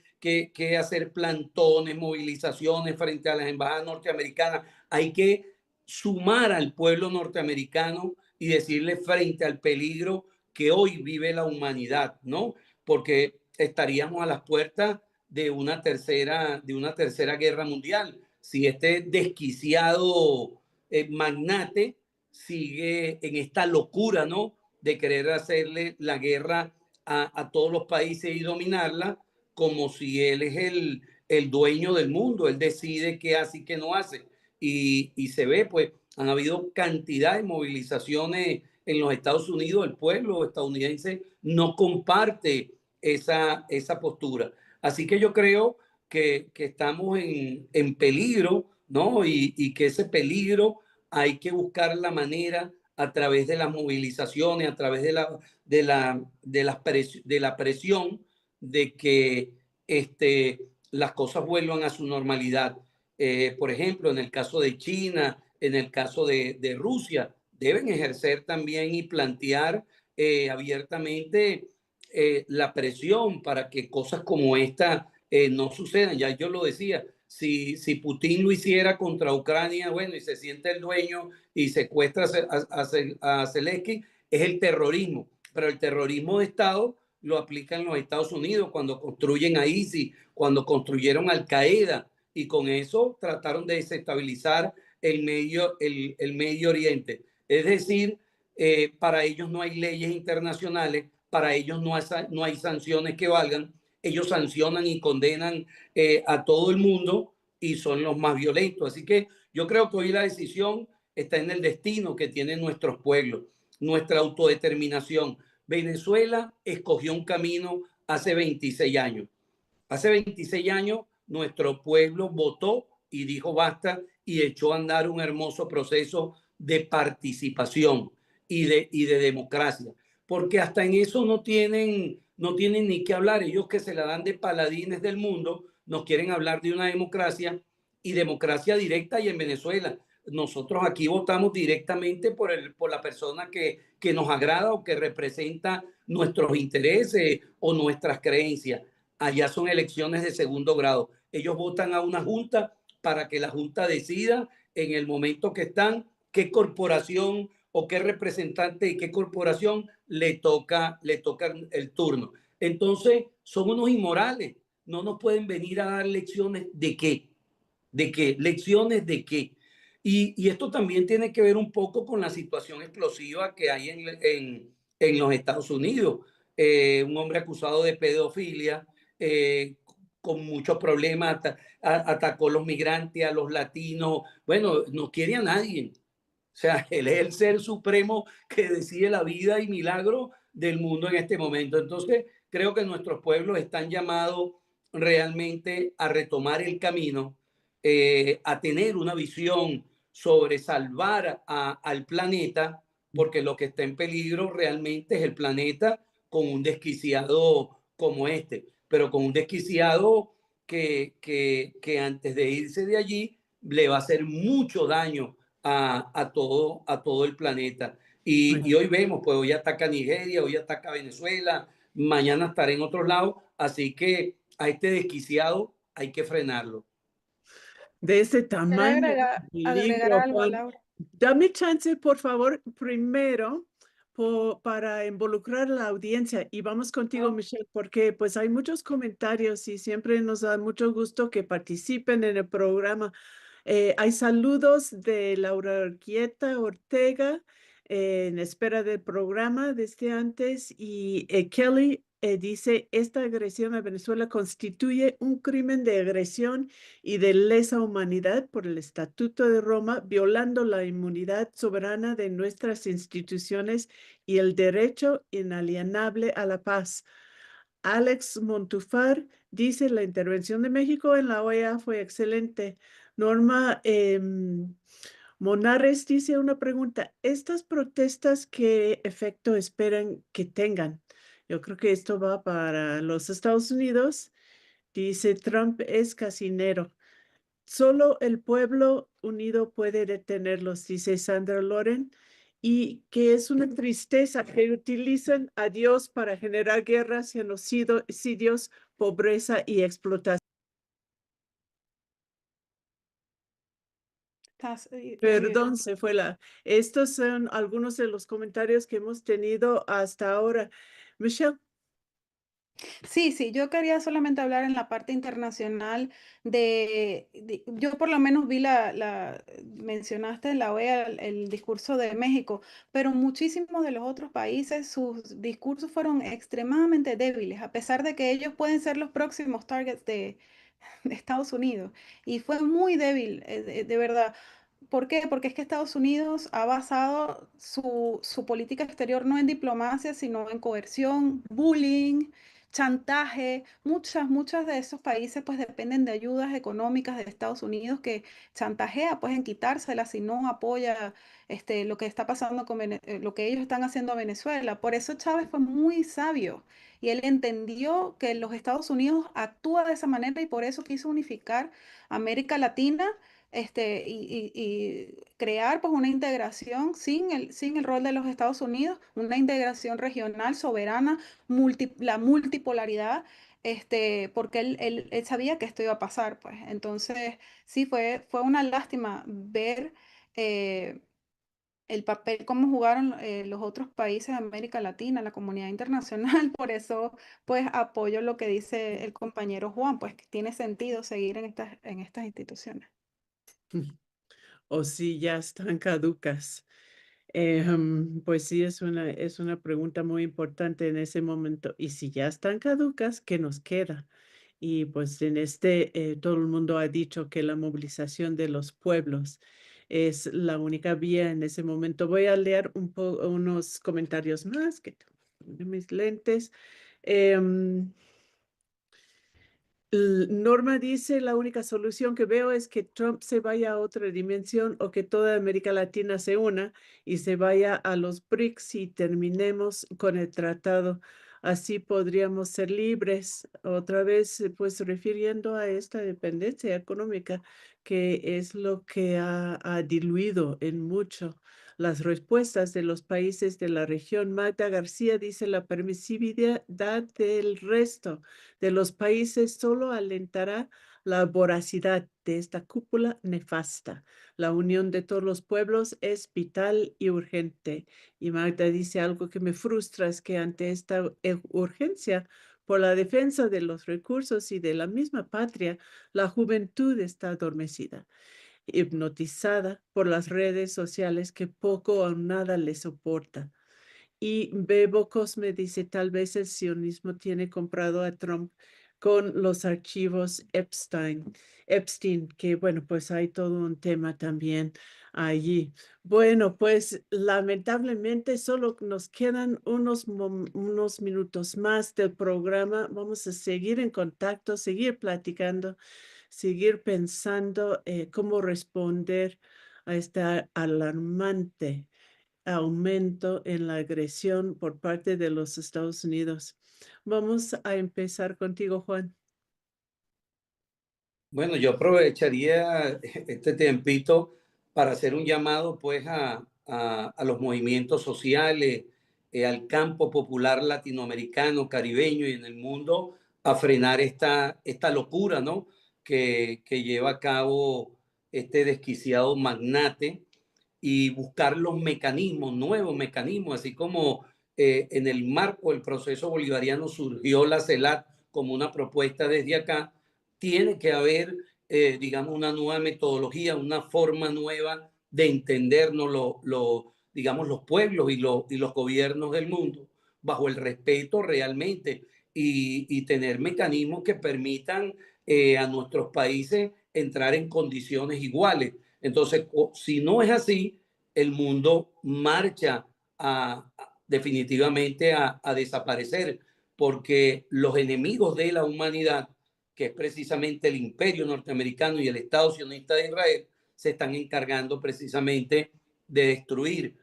hacer plantones, movilizaciones frente a las embajadas norteamericanas, hay que sumar al pueblo norteamericano y decirle frente al peligro que hoy vive la humanidad, ¿no? Porque estaríamos a las puertas de una tercera guerra mundial si este desquiciado magnate sigue en esta locura, ¿no? De querer hacerle la guerra a todos los países y dominarla como si él es el dueño del mundo, él decide qué hace y qué no hace. Y se ve, pues, han habido cantidad de movilizaciones en los Estados Unidos, el pueblo estadounidense no comparte esa postura. Así que yo creo que estamos en peligro, ¿no? Y que ese peligro hay que buscar la manera a través de las movilizaciones, a través de la presión de que las cosas vuelvan a su normalidad. Por ejemplo, en el caso de China, en el caso de Rusia, deben ejercer también y plantear abiertamente la presión para que cosas como esta no sucedan. Ya yo lo decía, si Putin lo hiciera contra Ucrania, bueno, y se siente el dueño y secuestra a Zelensky, es el terrorismo. Pero el terrorismo de Estado lo aplican los Estados Unidos cuando construyen a ISIS, cuando construyeron Al Qaeda, y con eso trataron de desestabilizar el Medio Oriente. Es decir, para ellos no hay leyes internacionales, para ellos no hay sanciones que valgan. Ellos sancionan y condenan a todo el mundo y son los más violentos. Así que yo creo que hoy la decisión está en el destino que tienen nuestros pueblos, nuestra autodeterminación. Venezuela escogió un camino hace 26 años. Hace 26 años nuestro pueblo votó y dijo basta y echó a andar un hermoso proceso de participación y de democracia. Porque hasta en eso no tienen ni que hablar. Ellos que se la dan de paladines del mundo, nos quieren hablar de una democracia y democracia directa. Y en Venezuela nosotros aquí votamos directamente por la persona que nos agrada o que representa nuestros intereses o nuestras creencias. Allá son elecciones de segundo grado. Ellos votan a una junta para que la junta decida en el momento que están qué corporación o qué representante y qué corporación le toca el turno. Entonces, son unos inmorales. No nos pueden venir a dar lecciones de qué. ¿De qué? ¿Lecciones de qué? Y esto también tiene que ver un poco con la situación explosiva que hay en los Estados Unidos. Un hombre acusado de pedofilia, con muchos problemas, atacó a los migrantes, a los latinos. Bueno, no quiere a nadie. O sea, él es el ser supremo que decide la vida y milagro del mundo en este momento. Entonces, creo que nuestros pueblos están llamados realmente a retomar el camino. a tener una visión sobre salvar al planeta, porque lo que está en peligro realmente es el planeta con un desquiciado como este, pero con un desquiciado que antes de irse de allí le va a hacer mucho daño a todo el planeta. Y hoy vemos, pues hoy ataca Nigeria, hoy ataca Venezuela, mañana estará en otro lado, así que a este desquiciado hay que frenarlo. De ese Quería tamaño, agregar peligro, algo, Juan. Laura. Dame chance, por favor, primero, para involucrar a la audiencia. Y vamos contigo, Michelle, porque pues hay muchos comentarios y siempre nos da mucho gusto que participen en el programa. Hay saludos de Laura Orquieta Ortega en espera del programa desde antes y Kelly dice, esta agresión a Venezuela constituye un crimen de agresión y de lesa humanidad por el Estatuto de Roma, violando la inmunidad soberana de nuestras instituciones y el derecho inalienable a la paz. Alex Montufar dice, la intervención de México en la OEA fue excelente. Norma Monares dice una pregunta, ¿estas protestas qué efecto esperan que tengan? Yo creo que esto va para los Estados Unidos. Dice, Trump es casinero. Solo el pueblo unido puede detenerlos, dice Sandra Loren, y que es una tristeza que utilizan a Dios para generar guerras, genocidios, pobreza y explotación. Perdón, se fue la. Estos son algunos de los comentarios que hemos tenido hasta ahora. Michelle. Sí, yo quería solamente hablar en la parte internacional yo por lo menos vi mencionaste en la OEA el discurso de México, pero muchísimos de los otros países, sus discursos fueron extremadamente débiles, a pesar de que ellos pueden ser los próximos targets de Estados Unidos. Y fue muy débil, de verdad. ¿Por qué? Porque es que Estados Unidos ha basado su política exterior no en diplomacia, sino en coerción, bullying, chantaje. Muchas de esos países pues dependen de ayudas económicas de Estados Unidos que chantajea pues en quitárselas si no apoya lo que está pasando lo que ellos están haciendo a Venezuela. Por eso Chávez fue muy sabio y él entendió que los Estados Unidos actúa de esa manera y por eso quiso unificar América Latina y crear pues una integración sin el rol de los Estados Unidos, una integración regional, soberana, la multipolaridad, porque él sabía que esto iba a pasar, pues. Entonces, sí, fue una lástima ver el papel, cómo jugaron los otros países de América Latina, la comunidad internacional. Por eso, pues, apoyo lo que dice el compañero Juan, pues, que tiene sentido seguir en estas instituciones. O si ya están caducas. Pues sí, es una pregunta muy importante en ese momento. Y si ya están caducas, ¿qué nos queda? Y pues todo el mundo ha dicho que la movilización de los pueblos es la única vía en ese momento. Voy a leer unos comentarios más que tengo mis lentes. Norma dice, la única solución que veo es que Trump se vaya a otra dimensión o que toda América Latina se una y se vaya a los BRICS y terminemos con el tratado. Así podríamos ser libres. Otra vez, pues refiriendo a esta dependencia económica, que es lo que ha diluido en mucho las respuestas de los países de la región. Magda García dice, la permisividad del resto de los países solo alentará la voracidad de esta cúpula nefasta. La unión de todos los pueblos es vital y urgente. Y Magda dice algo que me frustra, es que ante esta urgencia por la defensa de los recursos y de la misma patria, la juventud está adormecida, hipnotizada por las redes sociales que poco o nada le soporta. Y Bebo Cosme dice, tal vez el sionismo tiene comprado a Trump con los archivos Epstein, que bueno, pues hay todo un tema también allí. Bueno, pues lamentablemente solo nos quedan unos minutos más del programa. Vamos a seguir en contacto, seguir platicando. seguir pensando cómo responder a este alarmante aumento en la agresión por parte de los Estados Unidos. Vamos a empezar contigo, Juan. Bueno, yo aprovecharía este tiempito para hacer un llamado pues a los movimientos sociales, al campo popular latinoamericano, caribeño y en el mundo a frenar esta locura, ¿no? Que lleva a cabo este desquiciado magnate y buscar los mecanismos, nuevos mecanismos, así como en el marco del proceso bolivariano surgió la CELAC como una propuesta desde acá, tiene que haber, digamos, una nueva metodología, una forma nueva de entendernos digamos, los pueblos y los gobiernos del mundo, bajo el respeto realmente y tener mecanismos que permitan a nuestros países entrar en condiciones iguales. Entonces, si no es así, el mundo marcha definitivamente a desaparecer, porque los enemigos de la humanidad, que es precisamente el imperio norteamericano y el Estado sionista de Israel, se están encargando precisamente de destruir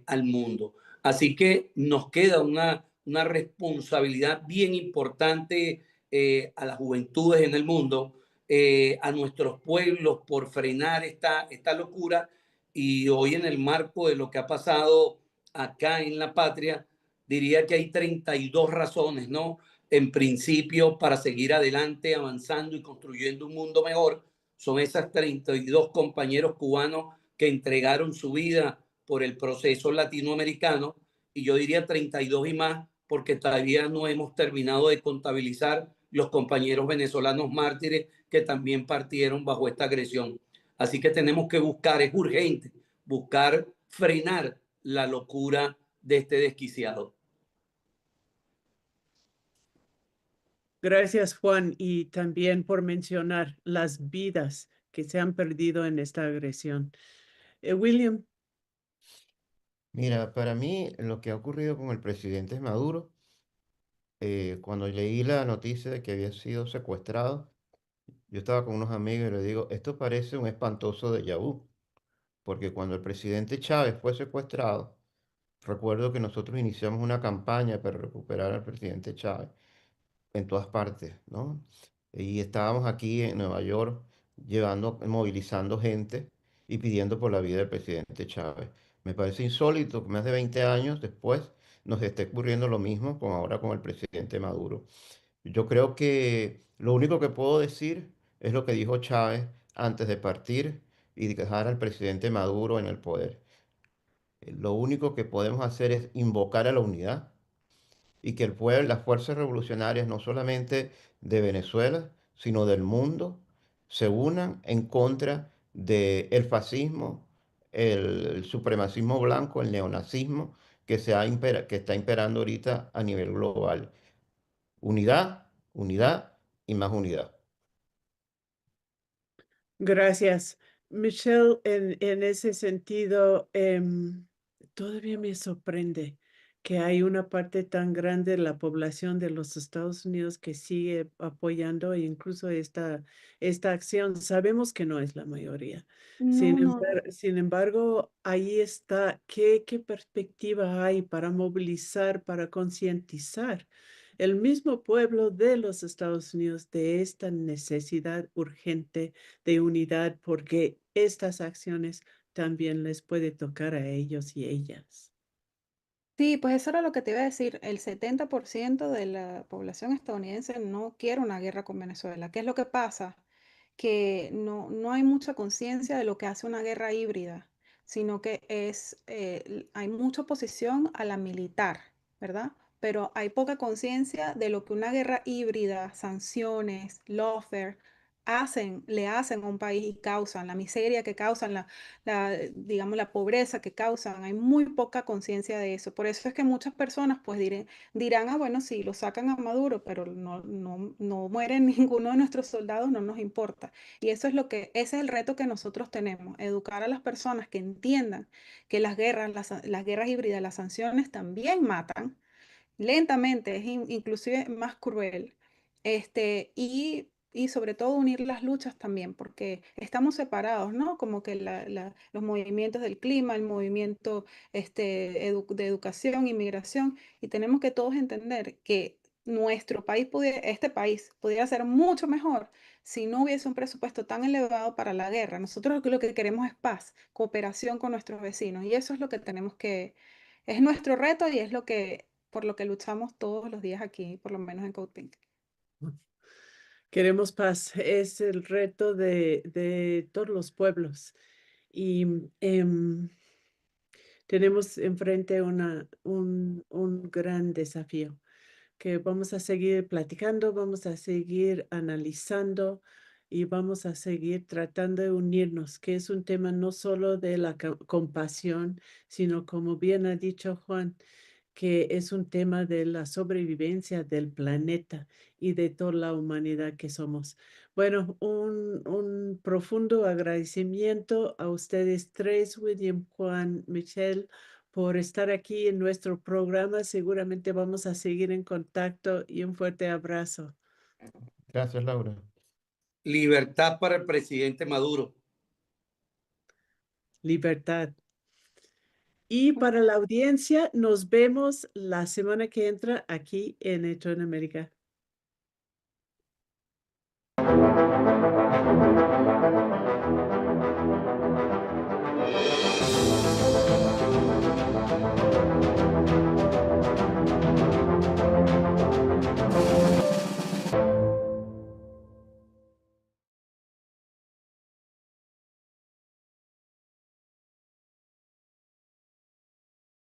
al mundo. Así que nos queda una responsabilidad bien importante a las juventudes en el mundo, a nuestros pueblos por frenar esta locura. Y hoy en el marco de lo que ha pasado acá en la patria, diría que hay 32 razones, ¿no? En principio, para seguir adelante, avanzando y construyendo un mundo mejor. Son esas 32 compañeros cubanos que entregaron su vida por el proceso latinoamericano, y yo diría 32 y más, porque todavía no hemos terminado de contabilizar los compañeros venezolanos mártires que también partieron bajo esta agresión. Así que tenemos que buscar, es urgente, buscar frenar la locura de este desquiciado. Gracias, Juan, y también por mencionar las vidas que se han perdido en esta agresión. William. Mira, para mí lo que ha ocurrido con el presidente Maduro, cuando leí la noticia de que había sido secuestrado, yo estaba con unos amigos y le digo, esto parece un espantoso déjà vu, porque cuando el presidente Chávez fue secuestrado, recuerdo que nosotros iniciamos una campaña para recuperar al presidente Chávez en todas partes, ¿no? Y estábamos aquí en Nueva York movilizando gente y pidiendo por la vida del presidente Chávez. Me parece insólito que más de 20 años después nos esté ocurriendo lo mismo con ahora con el presidente Maduro. Yo creo que lo único que puedo decir es lo que dijo Chávez antes de partir y dejar al presidente Maduro en el poder. Lo único que podemos hacer es invocar a la unidad y que el pueblo, las fuerzas revolucionarias, no solamente de Venezuela, sino del mundo, se unan en contra del fascismo, el supremacismo blanco, el neonazismo que está imperando ahorita a nivel global. Unidad, unidad y más unidad. Gracias. Michelle, en ese sentido, todavía me sorprende que hay una parte tan grande de la población de los Estados Unidos que sigue apoyando incluso esta acción. Sabemos que no es la mayoría. No. Sin embargo, ahí está. ¿Qué perspectiva hay para movilizar, para concientizar el mismo pueblo de los Estados Unidos de esta necesidad urgente de unidad, porque estas acciones también les puede tocar a ellos y ellas? Sí, pues eso era lo que te iba a decir. El 70% de la población estadounidense no quiere una guerra con Venezuela. ¿Qué es lo que pasa? Que no hay mucha conciencia de lo que hace una guerra híbrida, sino que hay mucha oposición a la militar, ¿verdad? Pero hay poca conciencia de lo que una guerra híbrida, sanciones, lawfare, le hacen a un país y causan, la miseria que causan, digamos, la pobreza que causan. Hay muy poca conciencia de eso. Por eso es que muchas personas pues dirán, ah, bueno, sí, lo sacan a Maduro, pero no mueren ninguno de nuestros soldados, no nos importa. Y eso es ese es el reto que nosotros tenemos, educar a las personas que entiendan que las guerras híbridas, las sanciones también matan lentamente, es inclusive más cruel. Y y sobre todo unir las luchas también, porque estamos separados, ¿no? Como que los movimientos del clima, el movimiento de educación, inmigración, y tenemos que todos entender que nuestro país, este país, pudiera ser mucho mejor si no hubiese un presupuesto tan elevado para la guerra. Nosotros lo que queremos es paz, cooperación con nuestros vecinos, y eso es lo que es nuestro reto y es por lo que luchamos todos los días aquí, por lo menos en Code Pink. Queremos paz, es el reto de todos los pueblos. Y tenemos enfrente un gran desafío que vamos a seguir platicando, vamos a seguir analizando y vamos a seguir tratando de unirnos, que es un tema no solo de la compasión, sino como bien ha dicho Juan, que es un tema de la sobrevivencia del planeta y de toda la humanidad que somos. Bueno, un profundo agradecimiento a ustedes tres, William, Juan, Michelle, por estar aquí en nuestro programa. Seguramente vamos a seguir en contacto y un fuerte abrazo. Gracias, Laura. Libertad para el presidente Maduro. Libertad. Y para la audiencia, nos vemos la semana que entra aquí en Hecho en América.